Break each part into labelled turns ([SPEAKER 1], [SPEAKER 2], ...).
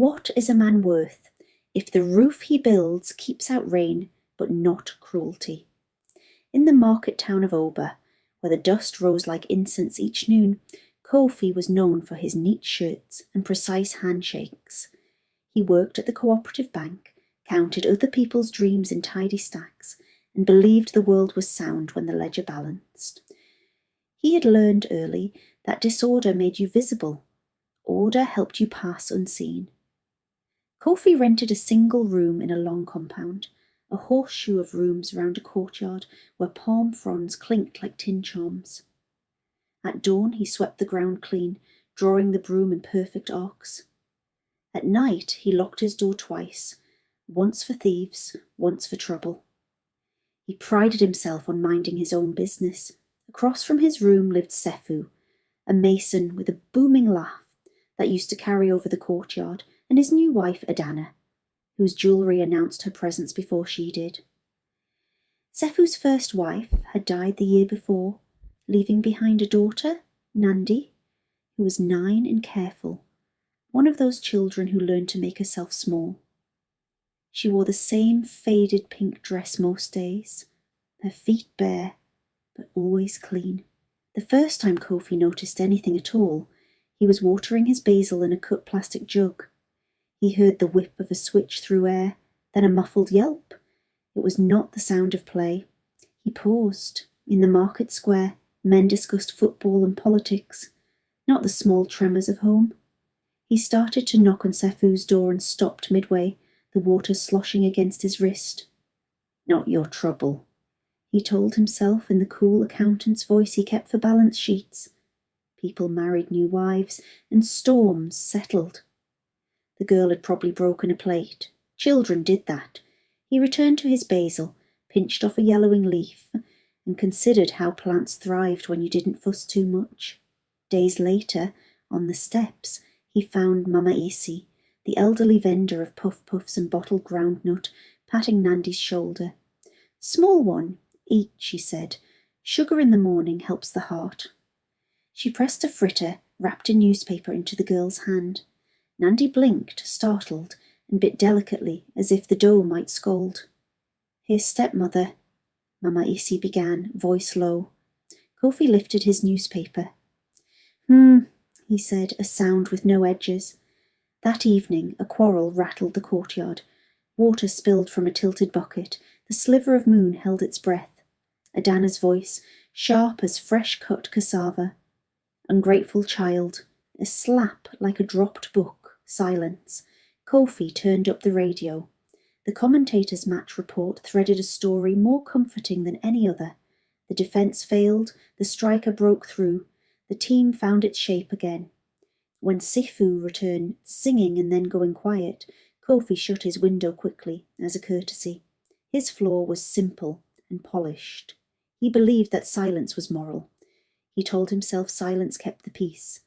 [SPEAKER 1] What is a man worth if the roof he builds keeps out rain but not cruelty? In the market town of Oba, where the dust rose like incense each noon, Kofi was known for his neat shirts and precise handshakes. He worked at the cooperative bank, counted other people's dreams in tidy stacks, and believed the world was sound when the ledger balanced. He had learned early that disorder made you visible. Order helped you pass unseen. Kofi rented a single room in a long compound, a horseshoe of rooms round a courtyard where palm fronds clinked like tin charms. At dawn he swept the ground clean, drawing the broom in perfect arcs. At night he locked his door twice, once for thieves, once for trouble. He prided himself on minding his own business. Across from his room lived Sefu, a mason with a booming laugh that used to carry over the courtyard, and his new wife Adana, whose jewellery announced her presence before she did. Sefu's first wife had died the year before, leaving behind a daughter, Nandi, who was 9 and careful, one of those children who learned to make herself small. She wore the same faded pink dress most days, her feet bare, but always clean. The first time Kofi noticed anything at all, he was watering his basil in a cut plastic jug. He heard the whip of a switch through air, then a muffled yelp. It was not the sound of play. He paused. In the market square, men discussed football and politics, not the small tremors of home. He started to knock on Sefu's door and stopped midway, the water sloshing against his wrist. "Not your trouble," he told himself in the cool accountant's voice he kept for balance sheets. People married new wives, and storms settled. The girl had probably broken a plate. Children did that. He returned to his basil, pinched off a yellowing leaf, and considered how plants thrived when you didn't fuss too much. Days later, on the steps, he found Mama Isi, the elderly vendor of puff-puffs and bottled groundnut, patting Nandi's shoulder. "Small one, eat," she said. "Sugar in the morning helps the heart." She pressed a fritter wrapped in newspaper into the girl's hand. Nandi blinked, startled, and bit delicately, as if the dough might scold. "Here's Stepmother," Mama Isi began, voice low. Kofi lifted his newspaper. He said, a sound with no edges. That evening, a quarrel rattled the courtyard. Water spilled from a tilted bucket. The sliver of moon held its breath. Adana's voice, sharp as fresh-cut cassava. "Ungrateful child." A slap like a dropped book. Silence. Kofi turned up the radio. The commentator's match report threaded a story more comforting than any other. The defence failed. The striker broke through. The team found its shape again. When Sifu returned, singing and then going quiet, Kofi shut his window quickly, as a courtesy. His floor was simple and polished. He believed that silence was moral. He told himself silence kept the peace.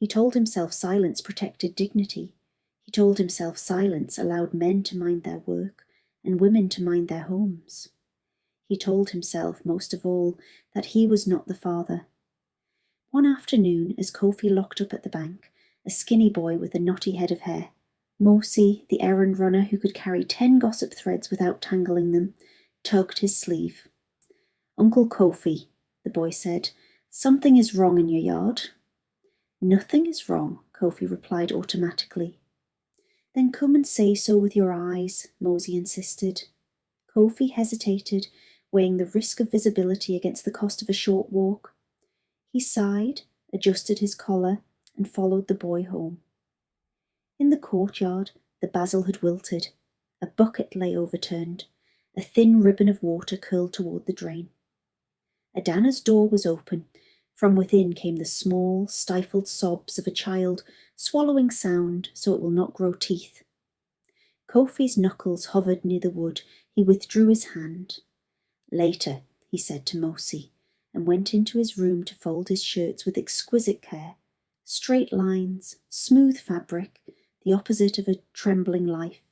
[SPEAKER 1] He told himself silence protected dignity. He told himself silence allowed men to mind their work and women to mind their homes. He told himself, most of all, that he was not the father. One afternoon, as Kofi locked up at the bank, a skinny boy with a knotty head of hair, Mosi, the errand runner who could carry 10 gossip threads without tangling them, tugged his sleeve. "Uncle Kofi," the boy said, "something is wrong in your yard." "Nothing is wrong," Kofi replied automatically. "Then come and say so with your eyes," Mosi insisted. Kofi hesitated, weighing the risk of visibility against the cost of a short walk. He sighed, adjusted his collar, and followed the boy home. In the courtyard, the basil had wilted. A bucket lay overturned. A thin ribbon of water curled toward the drain. Adana's door was open. From within came the small, stifled sobs of a child, swallowing sound so it will not grow teeth. Kofi's knuckles hovered near the wood. He withdrew his hand. "Later," he said to Mosi, and went into his room to fold his shirts with exquisite care. Straight lines, smooth fabric, the opposite of a trembling life.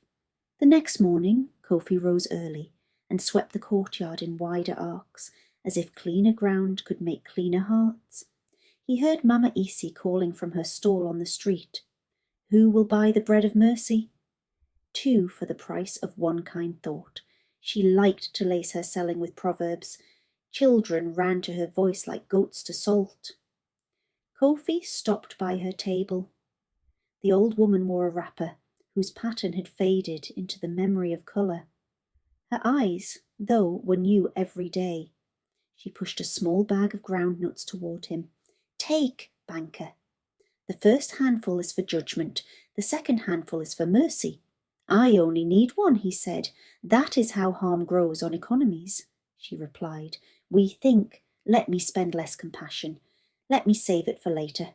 [SPEAKER 1] The next morning, Kofi rose early and swept the courtyard in wider arcs, as if cleaner ground could make cleaner hearts. He heard Mama Isi calling from her stall on the street. Who will buy the bread of mercy? 2 for the price of 1 kind thought. She liked to lace her selling with proverbs. Children ran to her voice like goats to salt. Kofi stopped by her table. The old woman wore a wrapper whose pattern had faded into the memory of colour. Her eyes, though, were new every day. She pushed a small bag of groundnuts toward him. Take, banker. The first handful is for judgment. The second handful is for mercy. I only need 1, he said. That is how harm grows on economies, she replied. We think, let me spend less compassion. Let me save it for later.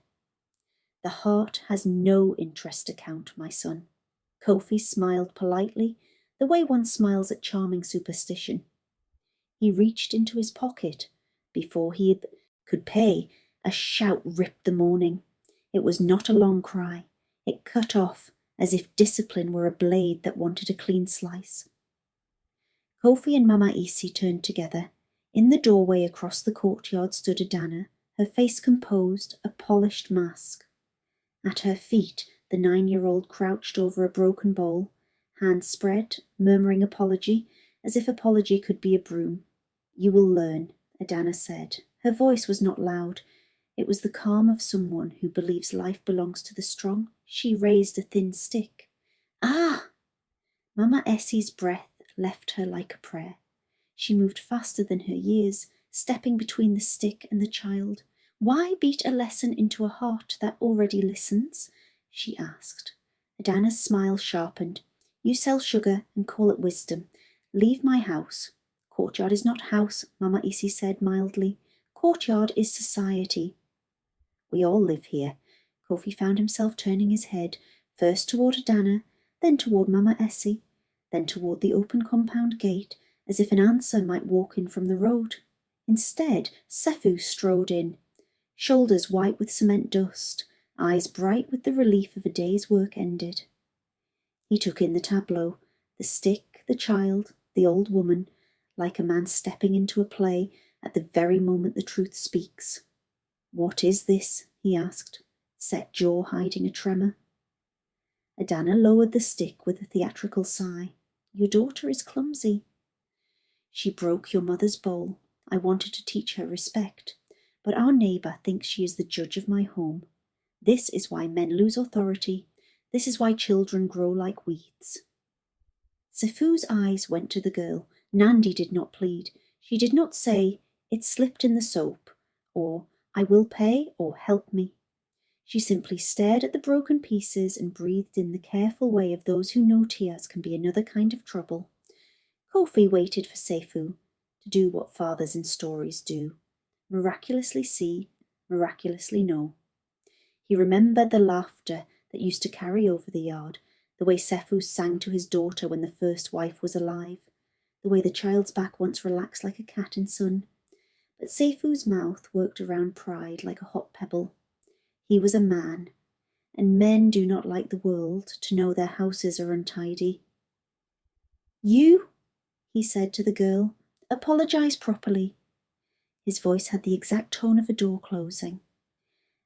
[SPEAKER 1] The heart has no interest account, my son. Kofi smiled politely, the way one smiles at charming superstition. He reached into his pocket. Before he could pay, a shout ripped the morning. It was not a long cry. It cut off, as if discipline were a blade that wanted a clean slice. Kofi and Mama Isi turned together. In the doorway across the courtyard stood Adana, her face composed, a polished mask. At her feet, the 9-year-old crouched over a broken bowl, hands spread, murmuring apology, as if apology could be a broom. You will learn, Adana said. Her voice was not loud. It was the calm of someone who believes life belongs to the strong. She raised a thin stick. Ah! Mama Essie's breath left her like a prayer. She moved faster than her years, stepping between the stick and the child. Why beat a lesson into a heart that already listens? She asked. Adana's smile sharpened. You sell sugar and call it wisdom. Leave my house. Courtyard is not house, Mama Isi said mildly. Courtyard is society. We all live here. Kofi found himself turning his head, first toward Adana, then toward Mama Essie, then toward the open compound gate, as if an answer might walk in from the road. Instead, Sefu strode in, shoulders white with cement dust, eyes bright with the relief of a day's work ended. He took in the tableau, the stick, the child, the old woman, like a man stepping into a play at the very moment the truth speaks. What is this? He asked, set jaw hiding a tremor. Adana lowered the stick with a theatrical sigh. Your daughter is clumsy. She broke your mother's bowl. I wanted to teach her respect, but our neighbour thinks she is the judge of my home. This is why men lose authority. This is why children grow like weeds. Sefu's eyes went to the girl. Nandi did not plead. She did not say, it slipped in the soap, or I will pay, or help me. She simply stared at the broken pieces and breathed in the careful way of those who know tears can be another kind of trouble. Kofi waited for Sefu to do what fathers in stories do. Miraculously see, miraculously know. He remembered the laughter that used to carry over the yard, the way Sefu sang to his daughter when the first wife was alive, the way the child's back once relaxed like a cat in sun. But Sefu's mouth worked around pride like a hot pebble. He was a man, and men do not like the world to know their houses are untidy. You, he said to the girl, apologize properly. His voice had the exact tone of a door closing.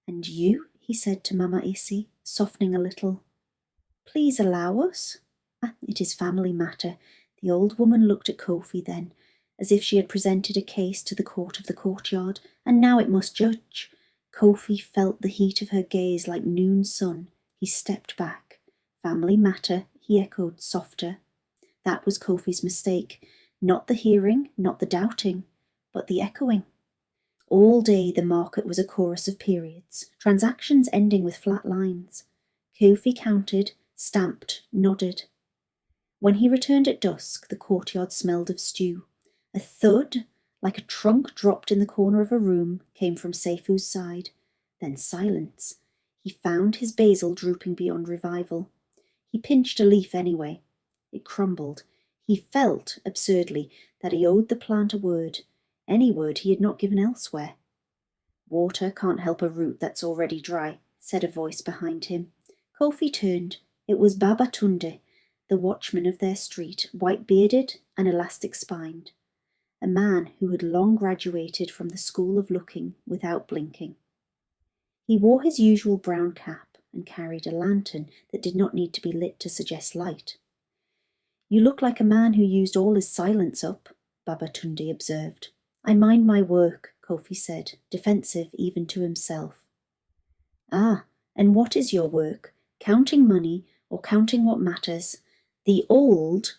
[SPEAKER 1] And you, he said to Mama Isi, softening a little, please allow us. It is family matter. The old woman looked at Kofi then, as if she had presented a case to the court of the courtyard, and now it must judge. Kofi felt the heat of her gaze like noon sun. He stepped back. Family matter, he echoed softer. That was Kofi's mistake. Not the hearing, not the doubting, but the echoing. All day the market was a chorus of periods, transactions ending with flat lines. Kofi counted, stamped, nodded. When he returned at dusk, the courtyard smelled of stew. A thud, like a trunk dropped in the corner of a room, came from Sefu's side. Then silence. He found his basil drooping beyond revival. He pinched a leaf anyway. It crumbled. He felt, absurdly, that he owed the plant a word, any word he had not given elsewhere. Water can't help a root that's already dry, said a voice behind him. Kofi turned. It was Baba Tunde, the watchman of their street, white-bearded and elastic-spined, a man who had long graduated from the school of looking without blinking. He wore his usual brown cap, and carried a lantern that did not need to be lit to suggest light. "You look like a man who used all his silence up," Babatunde observed. "I mind my work," Kofi said, defensive even to himself. "Ah, and what is your work? Counting money or counting what matters? The old—"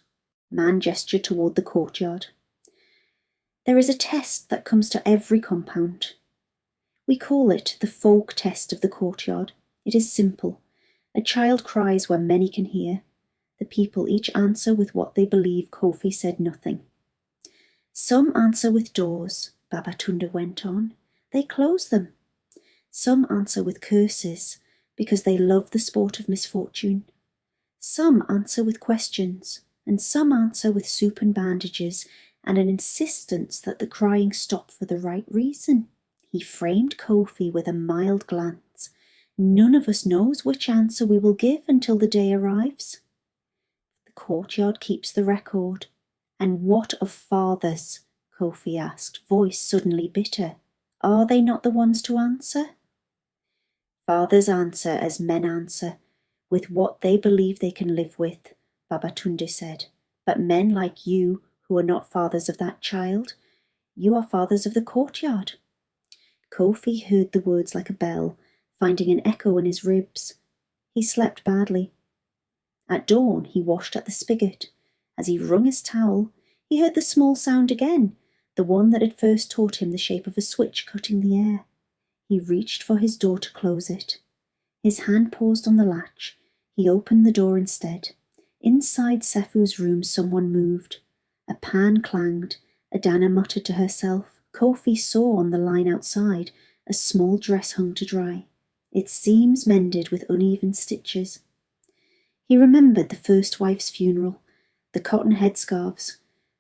[SPEAKER 1] Man gestured toward the courtyard. "There is a test that comes to every compound. We call it the folk test of the courtyard. It is simple. A child cries where many can hear. The people each answer with what they believe." Kofi said nothing. "Some answer with doors," Babatunde went on. "They close them. Some answer with curses, because they love the sport of misfortune. Some answer with questions, and some answer with soup and bandages, and an insistence that the crying stop for the right reason." He framed Kofi with a mild glance. "None of us knows which answer we will give until the day arrives. The courtyard keeps the record." "And what of fathers?" Kofi asked, voice suddenly bitter. "Are they not the ones to answer?" "Fathers answer as men answer, with what they believe they can live with," Babatunde said. "But men like you, who are not fathers of that child, you are fathers of the courtyard." Kofi heard the words like a bell, finding an echo in his ribs. He slept badly. At dawn, he washed at the spigot. As he wrung his towel, he heard the small sound again, the one that had first taught him the shape of a switch cutting the air. He reached for his door to close it. His hand paused on the latch. He opened the door instead. Inside Sefu's room, someone moved. A pan clanged. Adana muttered to herself. Kofi saw on the line outside a small dress hung to dry, its seams mended with uneven stitches. He remembered the first wife's funeral, the cotton headscarves,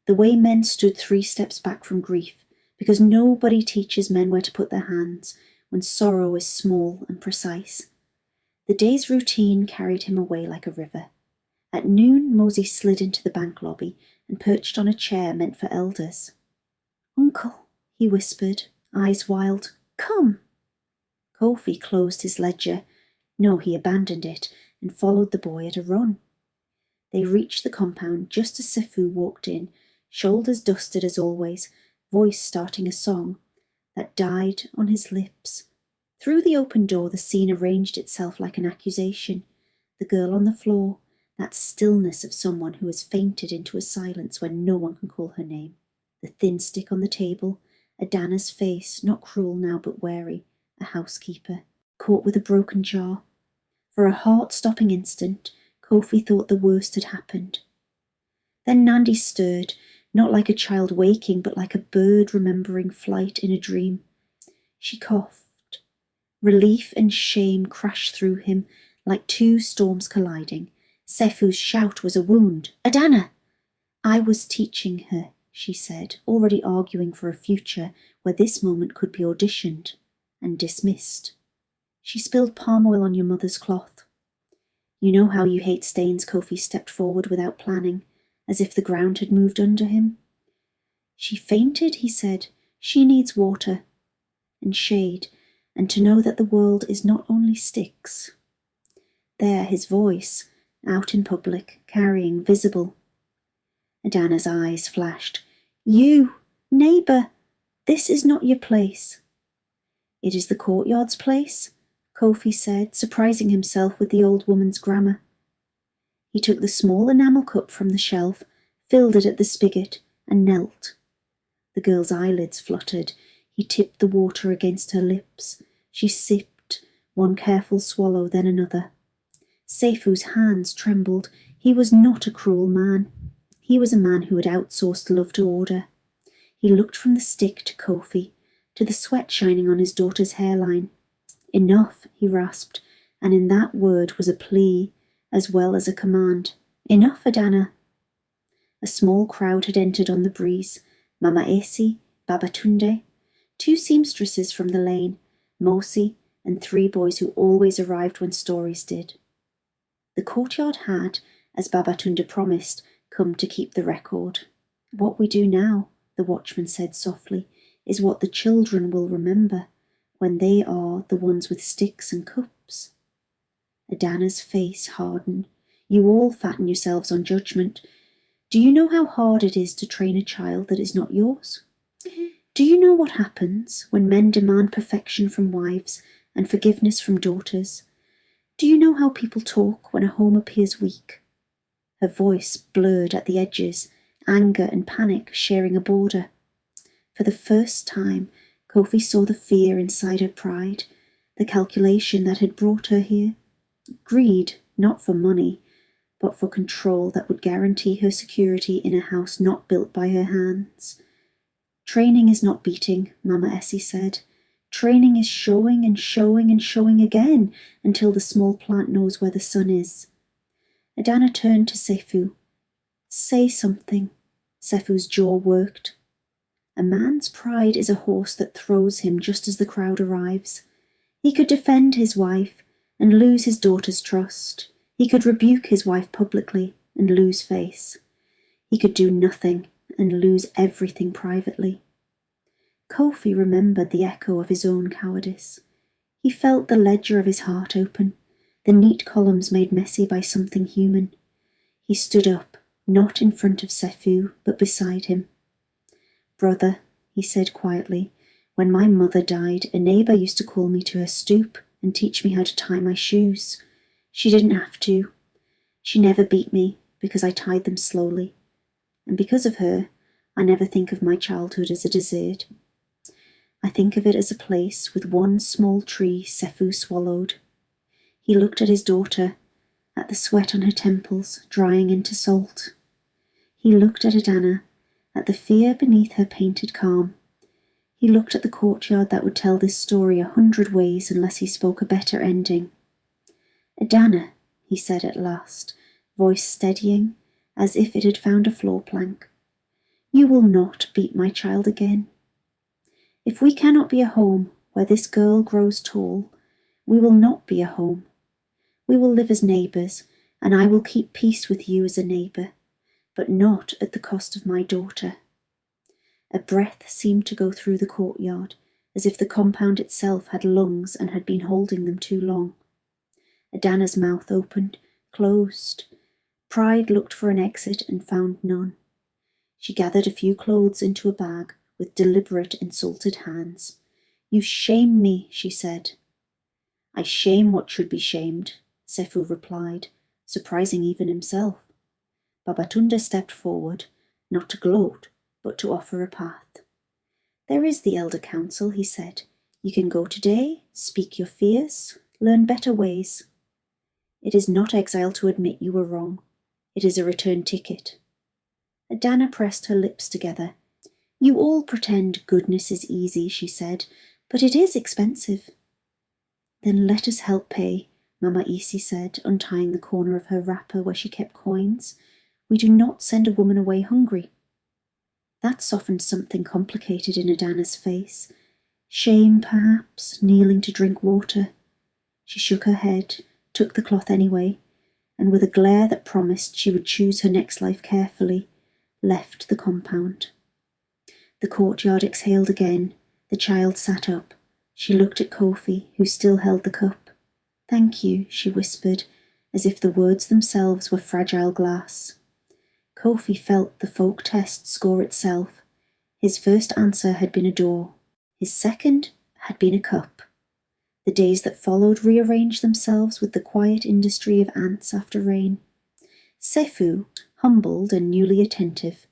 [SPEAKER 1] the way men stood 3 steps back from grief, because nobody teaches men where to put their hands when sorrow is small and precise. The day's routine carried him away like a river. At noon, Mosey slid into the bank lobby and perched on a chair meant for elders. "Uncle," he whispered, eyes wild, "come." Kofi closed his ledger. No, he abandoned it and followed the boy at a run. They reached the compound just as Sefu walked in, shoulders dusted as always, voice starting a song that died on his lips. Through the open door, the scene arranged itself like an accusation. The girl on the floor, that stillness of someone who has fainted into a silence when no one can call her name. The thin stick on the table, Adana's face, not cruel now but wary, a housekeeper, caught with a broken jar. For a heart-stopping instant, Kofi thought the worst had happened. Then Nandi stirred, not like a child waking, but like a bird remembering flight in a dream. She coughed. Relief and shame crashed through him like 2 storms colliding. Sefu's shout was a wound. "Adana!" "I was teaching her," she said, already arguing for a future where this moment could be auditioned and dismissed. "She spilled palm oil on your mother's cloth." "You know how you hate stains." Kofi stepped forward without planning, as if the ground had moved under him. "She fainted," he said. "She needs water and shade, and to know that the world is not only sticks." There, his voice, out in public, carrying, visible. Adana's eyes flashed. "You, neighbour, this is not your place." "It is the courtyard's place," Kofi said, surprising himself with the old woman's grammar. He took the small enamel cup from the shelf, filled it at the spigot, and knelt. The girl's eyelids fluttered. He tipped the water against her lips. She sipped, one careful swallow, then another. Sefu's hands trembled. He was not a cruel man. He was a man who had outsourced love to order. He looked from the stick to Kofi, to the sweat shining on his daughter's hairline. "Enough," he rasped, and in that word was a plea as well as a command. "Enough, Adana." A small crowd had entered on the breeze. Mama Esi, Babatunde, 2 seamstresses from the lane, Mosi, and 3 boys who always arrived when stories did. The courtyard had, as Babatunde promised, come to keep the record. "What we do now," the watchman said softly, "is what the children will remember when they are the ones with sticks and cups." Adana's face hardened. You all fatten yourselves on judgment. Do you know how hard it is to train a child that is not yours? Do you know what happens when men demand perfection from wives and forgiveness from daughters? Do you know how people talk when a home appears weak? Her voice blurred at the edges, anger and panic sharing a border. For the first time, Kofi saw the fear inside her pride, the calculation that had brought her here. Greed, not for money, but for control that would guarantee her security in a house not built by her hands. Training is not beating, Mama Essie said. Training is showing and showing and showing again until the small plant knows where the sun is. Adana turned to Sefu. Say something. Sefu's jaw worked. A man's pride is a horse that throws him just as the crowd arrives. He could defend his wife and lose his daughter's trust. He could rebuke his wife publicly and lose face. He could do nothing and lose everything privately. Kofi remembered the echo of his own cowardice. He felt the ledger of his heart open, the neat columns made messy by something human. He stood up, not in front of Sefu, but beside him. Brother, he said quietly, when my mother died, a neighbour used to call me to her stoop and teach me how to tie my shoes. She didn't have to. She never beat me because I tied them slowly. And because of her, I never think of my childhood as a desert. I think of it as a place with one small tree Sefu swallowed. He looked at his daughter, at the sweat on her temples drying into salt. He looked at Adana, at the fear beneath her painted calm. He looked at the courtyard that would tell this story 100 ways unless he spoke a better ending. Adana, he said at last, voice steadying, as if it had found a floor plank. You will not beat my child again. If we cannot be a home where this girl grows tall, we will not be a home. We will live as neighbours, and I will keep peace with you as a neighbour, but not at the cost of my daughter. A breath seemed to go through the courtyard, as if the compound itself had lungs and had been holding them too long. Adana's mouth opened, closed. Pride looked for an exit and found none. She gathered a few clothes into a bag with deliberate, insulted hands. You shame me, she said. I shame what should be shamed, Sefu replied, surprising even himself. Babatunde stepped forward, not to gloat, but to offer a path. There is the Elder Council, he said. You can go today, speak your fears, learn better ways. It is not exile to admit you were wrong. It is a return ticket. Adana pressed her lips together. You all pretend goodness is easy, she said, but it is expensive. Then let us help pay, Mama Isi said, untying the corner of her wrapper where she kept coins. We do not send a woman away hungry. That softened something complicated in Adana's face. Shame, perhaps, kneeling to drink water. She shook her head, took the cloth anyway, and with a glare that promised she would choose her next life carefully, left the compound. The courtyard exhaled again. The child sat up. She looked at Kofi, who still held the cup. Thank you, she whispered, as if the words themselves were fragile glass. Kofi felt the folk test score itself. His first answer had been a door. His second had been a cup. The days that followed rearranged themselves with the quiet industry of ants after rain. Sefu, humbled and newly attentive,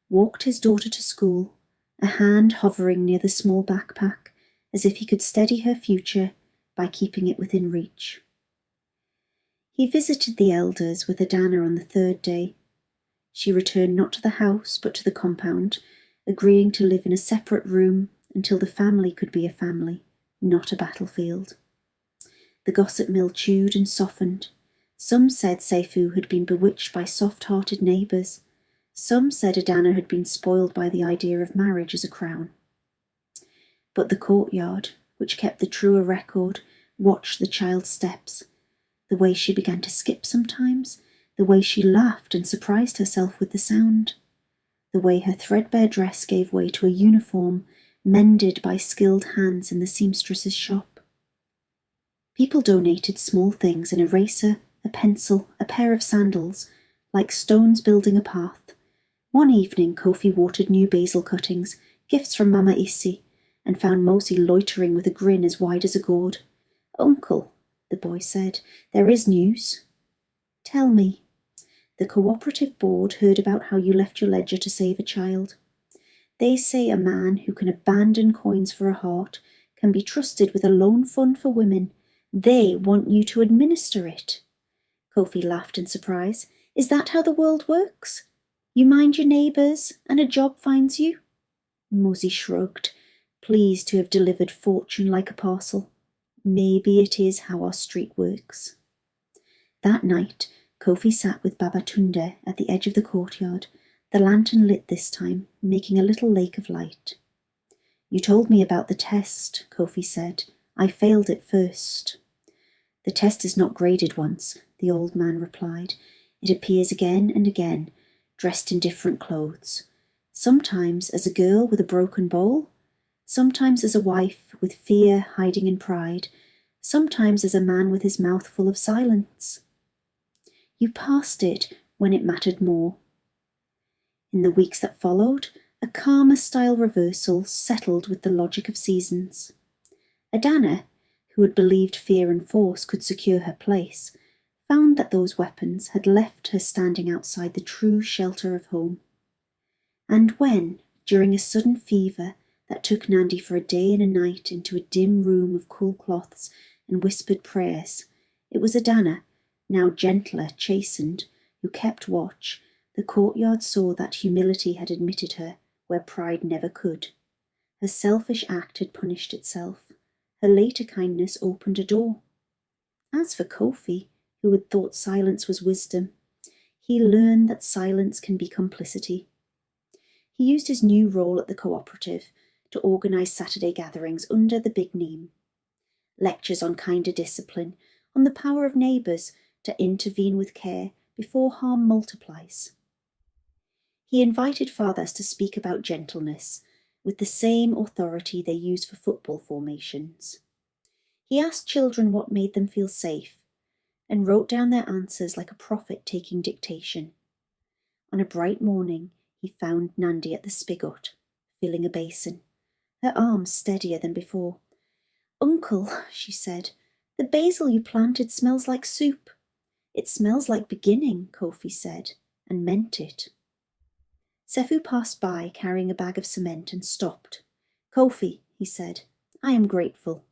[SPEAKER 1] walked his daughter to school, a hand hovering near the small backpack, as if he could steady her future by keeping it within reach. He visited the elders with Adana on the third day. She returned not to the house but to the compound, agreeing to live in a separate room until the family could be a family, not a battlefield. The gossip mill chewed and softened. Some said Sefu had been bewitched by soft-hearted neighbours. Some said Adana had been spoiled by the idea of marriage as a crown. But the courtyard, which kept the truer record, watched the child's steps, the way she began to skip sometimes, the way she laughed and surprised herself with the sound, the way her threadbare dress gave way to a uniform mended by skilled hands in the seamstress's shop. People donated small things, an eraser, a pencil, a pair of sandals, like stones building a path. One evening, Kofi watered new basil cuttings, gifts from Mama Isi, and found Mosi loitering with a grin as wide as a gourd. "Uncle," the boy said, "there is news." "Tell me." "The cooperative board heard about how you left your ledger to save a child. They say a man who can abandon coins for a heart can be trusted with a loan fund for women. They want you to administer it." Kofi laughed in surprise. "Is that how the world works? You mind your neighbours, and a job finds you?" Mosi shrugged, pleased to have delivered fortune like a parcel. "Maybe it is how our street works." That night, Kofi sat with Babatunde at the edge of the courtyard, the lantern lit this time, making a little lake of light. "You told me about the test," Kofi said. "I failed it first." "The test is not graded once," the old man replied. "It appears again and again, dressed in different clothes. Sometimes as a girl with a broken bowl, sometimes as a wife with fear hiding in pride, sometimes as a man with his mouth full of silence. You passed it when it mattered more." In the weeks that followed, a calmer style reversal settled with the logic of seasons. Adana, who had believed fear and force could secure her place, found that those weapons had left her standing outside the true shelter of home. And when, during a sudden fever that took Nandi for a day and a night into a dim room of cool cloths and whispered prayers, it was Adana, now gentler, chastened, who kept watch. The courtyard saw that humility had admitted her where pride never could. Her selfish act had punished itself. Her later kindness opened a door. As for Kofi, who had thought silence was wisdom, he learned that silence can be complicity. He used his new role at the cooperative to organise Saturday gatherings under the big name. Lectures on kinder discipline, on the power of neighbours to intervene with care before harm multiplies. He invited fathers to speak about gentleness with the same authority they use for football formations. He asked children what made them feel safe and wrote down their answers like a prophet taking dictation. On a bright morning, he found Nandi at the spigot, filling a basin, her arms steadier than before. "Uncle," she said, "the basil you planted smells like soup." "It smells like beginning," Kofi said, and meant it. Sefu passed by carrying a bag of cement and stopped. "Kofi," he said, "I am grateful."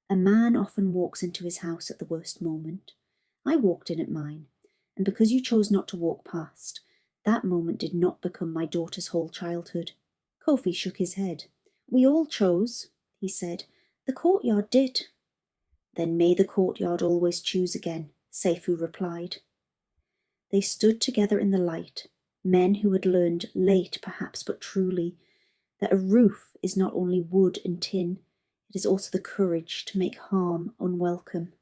[SPEAKER 1] A man often walks into his house at the worst moment. I walked in at mine, and because you chose not to walk past, that moment did not become my daughter's whole childhood. Kofi shook his head. "We all chose," he said. "The courtyard did." "Then may the courtyard always choose again," Sefu replied. They stood together in the light, men who had learned, late perhaps but truly, that a roof is not only wood and tin, it is also the courage to make harm unwelcome.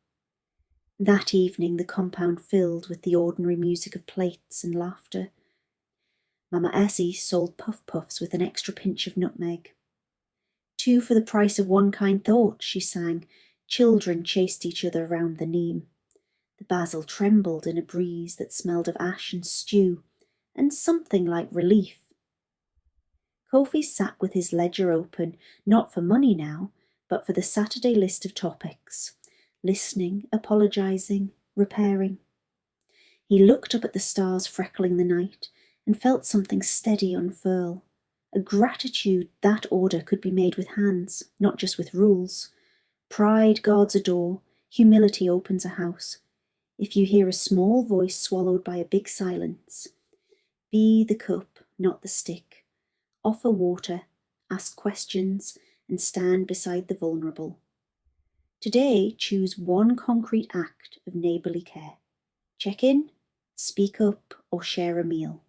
[SPEAKER 1] That evening the compound filled with the ordinary music of plates and laughter. Mama Essie sold puff-puffs with an extra pinch of nutmeg. "Two for the price of one kind thought," she sang. Children chased each other round the neem. The basil trembled in a breeze that smelled of ash and stew, and something like relief. Kofi sat with his ledger open, not for money now, but for the Saturday list of topics, listening, apologising, repairing. He looked up at the stars freckling the night and felt something steady unfurl, a gratitude that order could be made with hands, not just with rules. Pride guards a door, humility opens a house. If you hear a small voice swallowed by a big silence, be the cup, not the stick. Offer water, ask questions, and stand beside the vulnerable. Today, choose one concrete act of neighbourly care. Check in, speak up, or share a meal.